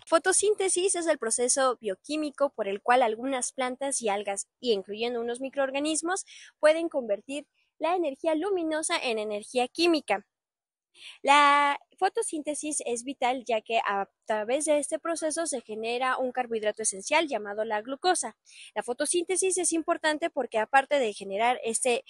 Fotosíntesis es el proceso bioquímico por el cual algunas plantas y algas, y incluyendo unos microorganismos, pueden convertir la energía luminosa en energía química. La fotosíntesis es vital ya que a través de este proceso se genera un carbohidrato esencial llamado la glucosa. La fotosíntesis es importante porque aparte de generar este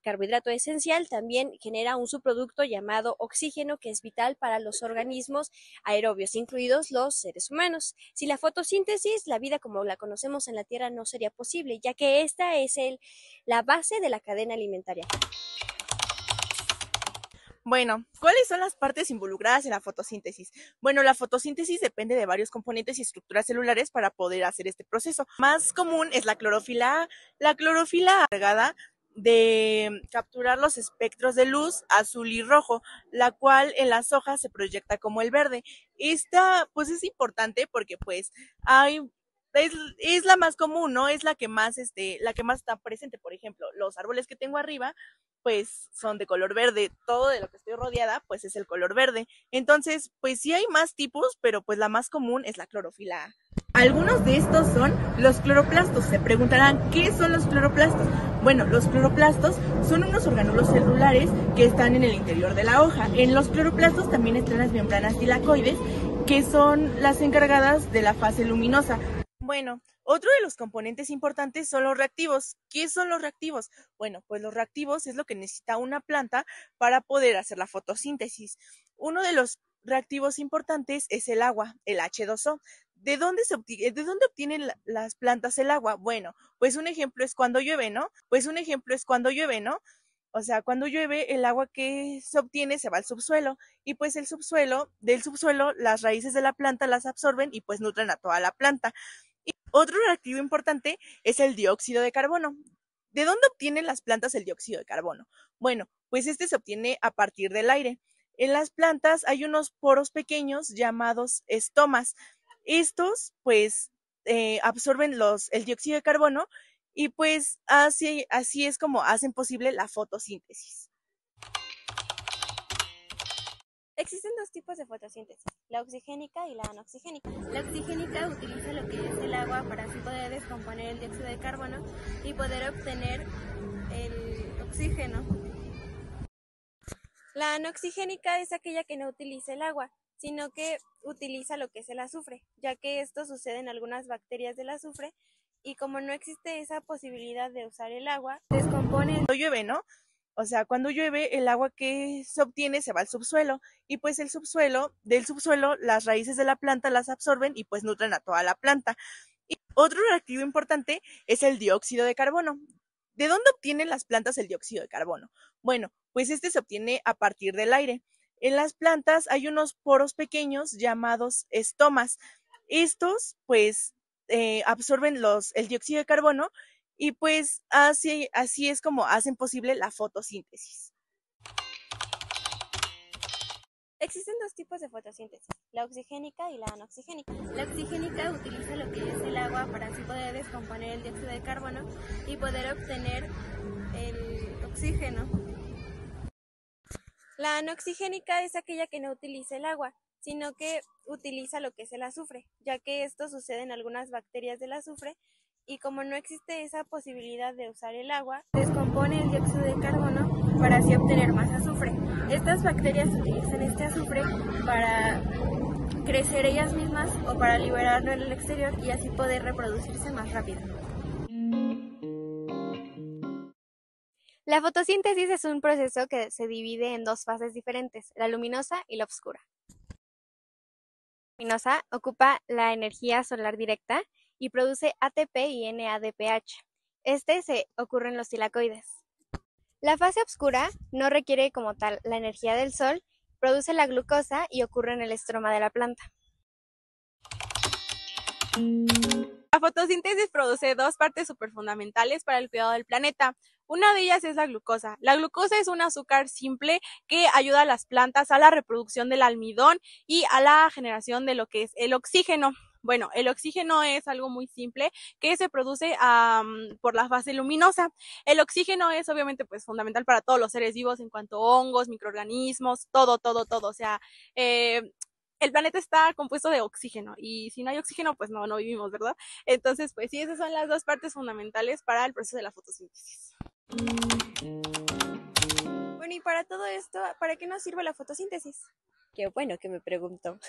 carbohidrato esencial, también genera un subproducto llamado oxígeno que es vital para los organismos aerobios, incluidos los seres humanos. Sin la fotosíntesis, la vida como la conocemos en la Tierra no sería posible, ya que esta es la base de la cadena alimentaria. Bueno, ¿cuáles son las partes involucradas en la fotosíntesis? Bueno, la fotosíntesis depende de varios componentes y estructuras celulares para poder hacer este proceso. Más común es la clorofila A. La clorofila cargada de capturar los espectros de luz azul y rojo, la cual en las hojas se proyecta como el verde. Esta pues es importante porque pues hay es la más común, ¿no? Es la que más está presente. Por ejemplo, los árboles que tengo arriba pues son de color verde, todo de lo que estoy rodeada pues es el color verde. Entonces, pues sí hay más tipos, pero pues la más común es la clorofila A. Algunos de estos son los cloroplastos. Se preguntarán, ¿qué son los cloroplastos? Bueno, los cloroplastos son unos orgánulos celulares que están en el interior de la hoja. En los cloroplastos también están las membranas tilacoides, que son las encargadas de la fase luminosa. Bueno, otro de los componentes importantes son los reactivos. ¿Qué son los reactivos? Bueno, pues los reactivos es lo que necesita una planta para poder hacer la fotosíntesis. Uno de los reactivos importantes es el agua, el H2O. ¿De dónde obtienen las plantas el agua? Bueno, pues un ejemplo es cuando llueve, ¿no? O sea, cuando llueve, el agua que se obtiene se va al subsuelo y pues del subsuelo, las raíces de la planta las absorben y pues nutren a toda la planta. Otro reactivo importante es el dióxido de carbono. ¿De dónde obtienen las plantas el dióxido de carbono? Bueno, pues este se obtiene a partir del aire. En las plantas hay unos poros pequeños llamados estomas. Estos, pues, absorben el dióxido de carbono y pues así es como hacen posible la fotosíntesis. Existen dos tipos de fotosíntesis, la oxigénica y la anoxigénica. La oxigénica utiliza lo que es el agua para así poder descomponer el dióxido de carbono y poder obtener el oxígeno. La anoxigénica es aquella que no utiliza el agua, sino que utiliza lo que es el azufre, ya que esto sucede en algunas bacterias del azufre y como no existe esa posibilidad de usar el agua, descompone. Cuando llueve, ¿no? O sea, cuando llueve, el agua que se obtiene se va al subsuelo y pues del subsuelo, las raíces de la planta las absorben y pues nutren a toda la planta. Y otro reactivo importante es el dióxido de carbono. ¿De dónde obtienen las plantas el dióxido de carbono? Bueno, pues este se obtiene a partir del aire. En las plantas hay unos poros pequeños llamados estomas. Estos, pues, absorben el dióxido de carbono y pues así es como hacen posible la fotosíntesis. Existen dos tipos de fotosíntesis, la oxigénica y la anoxigénica. La oxigénica utiliza lo que es el agua para así poder descomponer el dióxido de carbono y poder obtener el oxígeno. La anoxigénica es aquella que no utiliza el agua, sino que utiliza lo que es el azufre, ya que esto sucede en algunas bacterias del azufre y como no existe esa posibilidad de usar el agua, descompone el dióxido de carbono para así obtener más azufre. Estas bacterias utilizan este azufre para crecer ellas mismas o para liberarlo en el exterior y así poder reproducirse más rápido. La fotosíntesis es un proceso que se divide en dos fases diferentes, la luminosa y la oscura. La luminosa ocupa la energía solar directa y produce ATP y NADPH. Se ocurre en los tilacoides. La fase oscura no requiere como tal la energía del sol, produce la glucosa y ocurre en el estroma de la planta. La fotosíntesis produce dos partes superfundamentales para el cuidado del planeta. Una de ellas es la glucosa. La glucosa es un azúcar simple que ayuda a las plantas a la reproducción del almidón y a la generación de lo que es el oxígeno. Bueno, el oxígeno es algo muy simple que se produce por la fase luminosa. El oxígeno es obviamente pues fundamental para todos los seres vivos en cuanto a hongos, microorganismos, todo. O sea, el planeta está compuesto de oxígeno y si no hay oxígeno, pues no vivimos, ¿verdad? Entonces, pues sí, esas son las dos partes fundamentales para el proceso de la fotosíntesis. Bueno, y para todo esto, ¿para qué nos sirve la fotosíntesis? Qué bueno que me preguntó.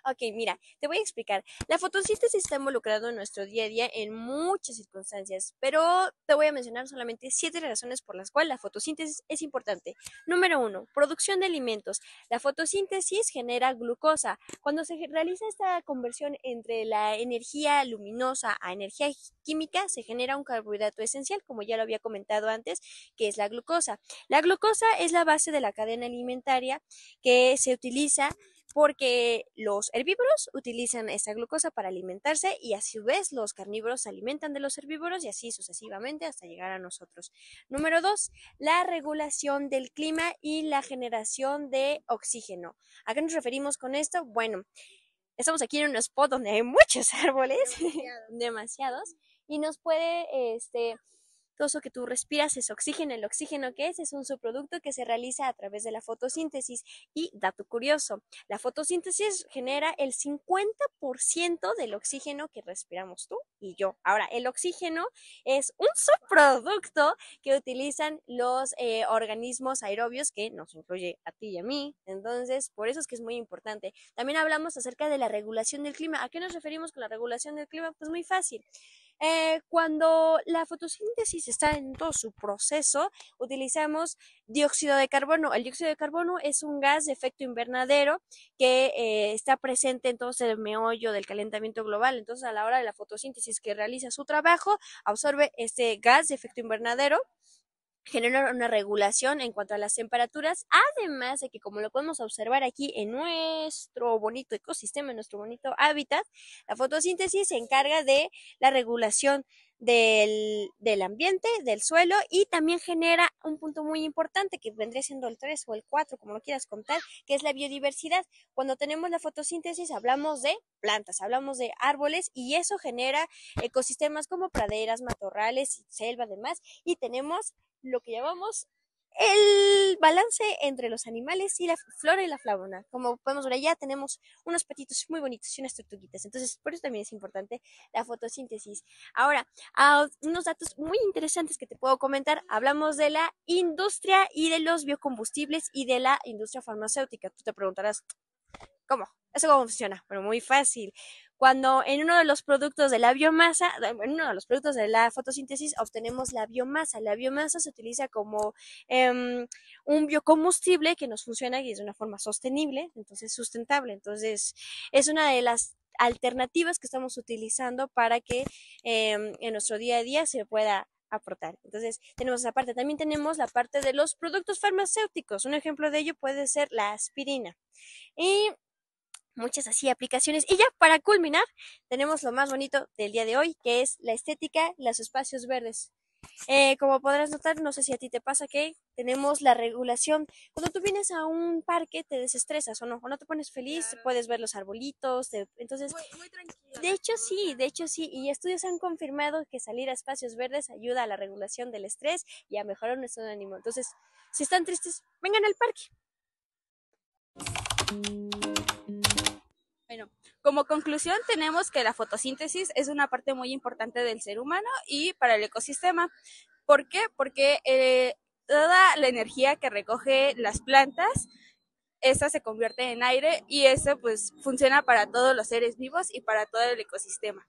Ok, mira, te voy a explicar. La fotosíntesis está involucrado en nuestro día a día en muchas circunstancias, pero te voy a mencionar solamente 7 razones por las cuales la fotosíntesis es importante. Número 1, producción de alimentos. La fotosíntesis genera glucosa. Cuando se realiza esta conversión entre la energía luminosa a energía química, se genera un carbohidrato esencial, como ya lo había comentado antes, que es la glucosa. La glucosa es la base de la cadena alimentaria que se utiliza porque los herbívoros utilizan esta glucosa para alimentarse y a su vez los carnívoros se alimentan de los herbívoros y así sucesivamente hasta llegar a nosotros. Número 2, la regulación del clima y la generación de oxígeno. ¿A qué nos referimos con esto? Bueno, estamos aquí en un spot donde hay muchos árboles, demasiados, y nos puede, todo eso que tú respiras es oxígeno. El oxígeno, ¿qué es? Es un subproducto que se realiza a través de la fotosíntesis. Y, dato curioso, la fotosíntesis genera el 50% del oxígeno que respiramos tú y yo. Ahora, el oxígeno es un subproducto que utilizan los organismos aerobios, que nos incluye a ti y a mí. Entonces, por eso es que es muy importante. También hablamos acerca de la regulación del clima. ¿A qué nos referimos con la regulación del clima? Pues muy fácil. Cuando la fotosíntesis está en todo su proceso, utilizamos dióxido de carbono. El dióxido de carbono es un gas de efecto invernadero que está presente en todo el meollo del calentamiento global. Entonces, a la hora de la fotosíntesis que realiza su trabajo, absorbe este gas de efecto invernadero, genera una regulación en cuanto a las temperaturas, además de que, como lo podemos observar aquí en nuestro bonito ecosistema, en nuestro bonito hábitat, la fotosíntesis se encarga de la regulación del ambiente, del suelo, y también genera un punto muy importante que vendría siendo el 3 o el 4, como lo quieras contar, que es la biodiversidad. Cuando tenemos la fotosíntesis hablamos de plantas, hablamos de árboles, y eso genera ecosistemas como praderas, matorrales, selva, además, y tenemos lo que llamamos el balance entre los animales y la flora y la fauna. Como podemos ver allá, tenemos unos patitos muy bonitos y unas tortuguitas. Entonces, por eso también es importante la fotosíntesis. Ahora, unos datos muy interesantes que te puedo comentar. Hablamos de la industria y de los biocombustibles y de la industria farmacéutica. Tú te preguntarás, ¿cómo? ¿Eso cómo funciona? Bueno, muy fácil. Cuando en uno de los productos de la biomasa, en uno de los productos de la fotosíntesis obtenemos la biomasa se utiliza como un biocombustible que nos funciona y es de una forma sostenible, entonces sustentable. Entonces, es una de las alternativas que estamos utilizando para que en nuestro día a día se pueda aportar. Entonces, tenemos esa parte. También tenemos la parte de los productos farmacéuticos. Un ejemplo de ello puede ser la aspirina. Y muchas así aplicaciones. Y ya para culminar, tenemos lo más bonito del día de hoy, que es la estética, los espacios verdes. Como podrás notar, no sé si a ti te pasa que tenemos la regulación. Cuando tú vienes a un parque te desestresas o no te pones feliz, claro. Puedes ver los arbolitos, entonces muy tranquila. De hecho sí, y estudios han confirmado que salir a espacios verdes ayuda a la regulación del estrés y a mejorar nuestro ánimo. Entonces, si están tristes, vengan al parque. Bueno, como conclusión tenemos que la fotosíntesis es una parte muy importante del ser humano y para el ecosistema. ¿Por qué? Porque toda la energía que recoge las plantas, esa se convierte en aire y eso pues funciona para todos los seres vivos y para todo el ecosistema.